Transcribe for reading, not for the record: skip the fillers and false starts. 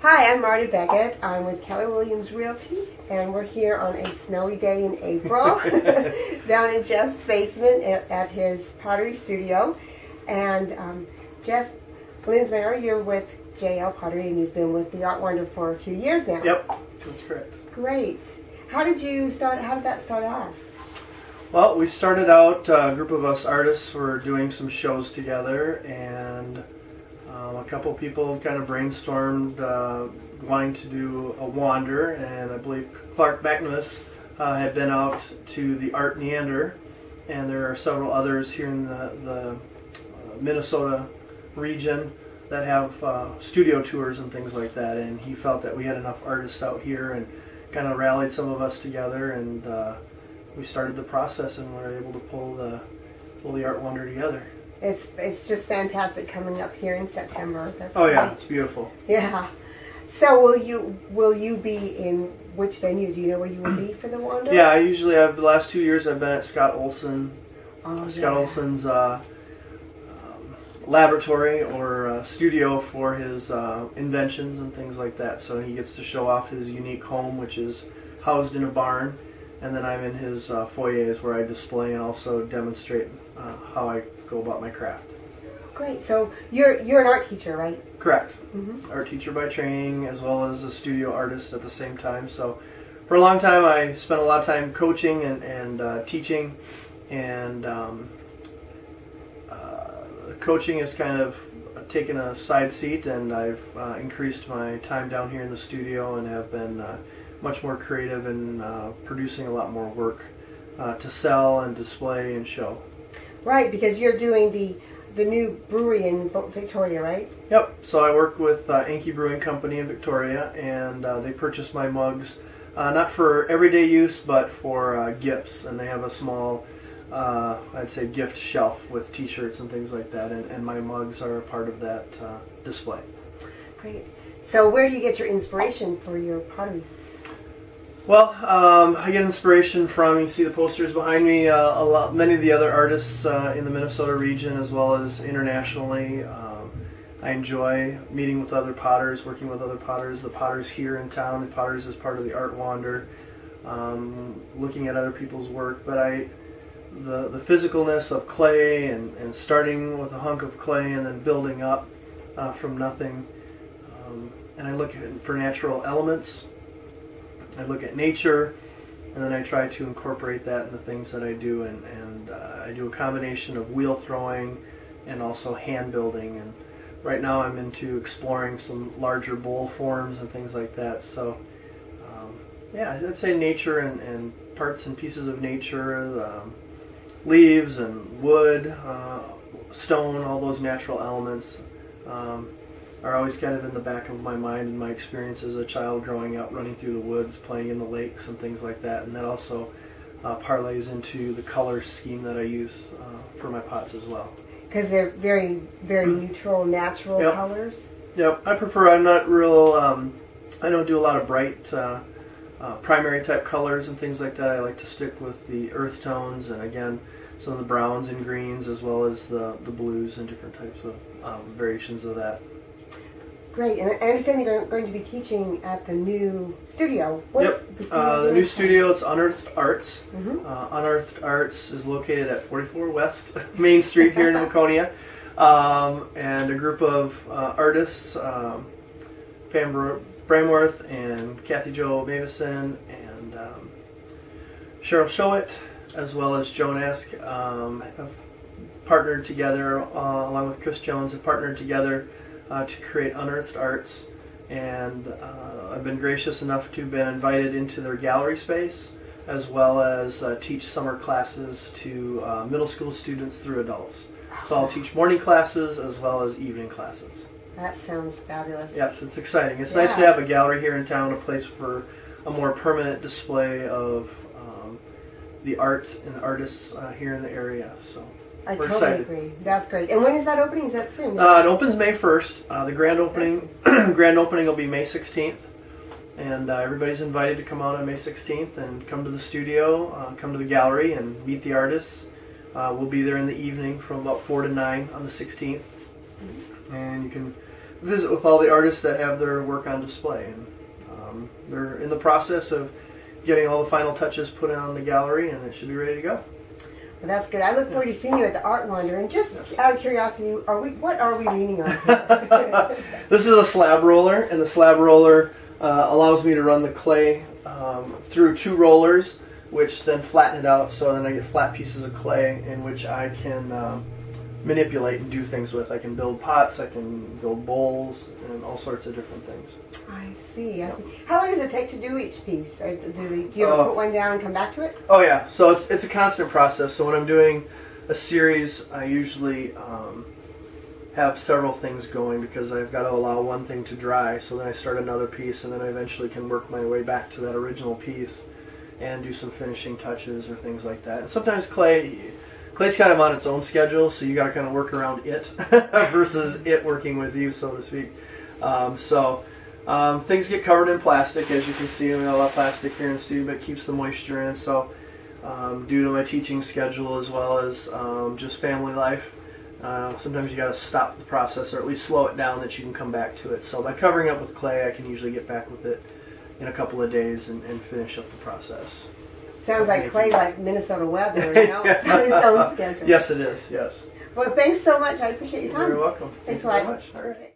Hi, I'm Marta Beckett. I'm with Keller Williams Realty, and we're here on a snowy day in April down in Jeff's basement at his pottery studio. And Jeff Lenzmeier, you're with JL Pottery, and you've been with the Art Wonder for a few years now. Yep, that's correct. Great. How did that start off? Well, we started out, a group of us artists were doing some shows together, and a couple people kind of brainstormed wanting to do a wander, and I believe Clark McNamara had been out to the Art Neander, and there are several others here in the Minnesota region that have studio tours and things like that, and he felt that we had enough artists out here and kind of rallied some of us together, and we started the process and were able to pull the Art Wonder together. It's just fantastic coming up here in September. That's great. Yeah, it's beautiful. Yeah. So will you be in which venue? Do you know where you will be for the Wander? Yeah, I usually have the last 2 years I've been at Scott Olson's laboratory or studio for his inventions and things like that. So he gets to show off his unique home, which is housed in a barn, and then I'm in his foyers where I display and also demonstrate how I go about my craft. Great. So you're an art teacher, right? Correct. Art teacher by training, as well as a studio artist at the same time. So for a long time I spent a lot of time coaching and teaching, and coaching has kind of taken a side seat, and I've increased my time down here in the studio and have been much more creative in producing a lot more work to sell and display and show. Right, because you're doing the new brewery in Victoria, right? Yep. So I work with Enki Brewing Company in Victoria, and they purchase my mugs, not for everyday use, but for gifts. And they have a small, I'd say, gift shelf with T-shirts and things like that, and my mugs are a part of that display. Great. So where do you get your inspiration for your pottery? Well, I get inspiration from, you see the posters behind me, many of the other artists in the Minnesota region, as well as internationally. I enjoy meeting with other potters, working with other potters, the potters here in town, the potters as part of the Art Wander, looking at other people's work. But the physicalness of clay and starting with a hunk of clay and then building up from nothing. And I look for natural elements. I look at nature, and then I try to incorporate that in the things that I do, and I do a combination of wheel throwing and also hand building, and right now I'm into exploring some larger bowl forms and things like that. So yeah, I'd say nature and parts and pieces of nature, leaves and wood, stone, all those natural elements are always kind of in the back of my mind and my experience as a child growing up, running through the woods, playing in the lakes and things like that. And that also parlays into the color scheme that I use for my pots as well. Because they're very, very neutral, natural colors? Yep. I'm not real, I don't do a lot of bright primary type colors and things like that. I like to stick with the earth tones, and again, some of the browns and greens, as well as the blues and different types of variations of that. Great, and I understand you're going to be teaching at the new studio. Yep, the new studio, it's Unearthed Arts. Unearthed Arts is located at 44 West Main Street here in Waconia. And a group of artists, Pam Bramworth and Kathy Jo Mavison and Cheryl Showett, as well as Joan Esk, have partnered together, along with Chris Jones, have partnered together to create Unearthed Arts, and I've been gracious enough to have been invited into their gallery space, as well as teach summer classes to middle school students through adults. So I'll teach morning classes as well as evening classes. That sounds fabulous. Yes, it's exciting. It's nice to have a gallery here in town, a place for a more permanent display of the art and artists here in the area. So I totally agree. That's great. And when is that opening? Is that soon? It opens May 1st. The grand opening will be May 16th. And everybody's invited to come out on May 16th and come to the studio, come to the gallery and meet the artists. We'll be there in the evening from about 4 to 9 on the 16th. And you can visit with all the artists that have their work on display, and they're in the process of getting all the final touches put on the gallery, and it should be ready to go. Well, that's good. I look forward to seeing you at the Art Wonder. And just out of curiosity, what are we leaning on? This is a slab roller, and the slab roller allows me to run the clay through 2 rollers, which then flatten it out, so then I get flat pieces of clay in which I can manipulate and do things with. I can build pots, I can build bowls, and all sorts of different things. I see. How long does it take to do each piece? Or do you ever put one down and come back to it? Oh yeah, so it's a constant process. So when I'm doing a series, I usually have several things going because I've got to allow one thing to dry, so then I start another piece, and then I eventually can work my way back to that original piece and do some finishing touches or things like that. And sometimes clay's kind of on its own schedule, so you got to kind of work around it versus it working with you, so to speak. Things get covered in plastic, as you can see. We got a lot of plastic here in the studio, but it keeps the moisture in. So due to my teaching schedule as well as just family life, sometimes you got to stop the process or at least slow it down that you can come back to it. So by covering up with clay, I can usually get back with it in a couple of days and finish up the process. Sounds like clay, like Minnesota weather. You know? It's on its own schedule. Yes, it is. Yes. Well, thanks so much. I appreciate your time. You're very welcome. Thanks Thank you very much. All right.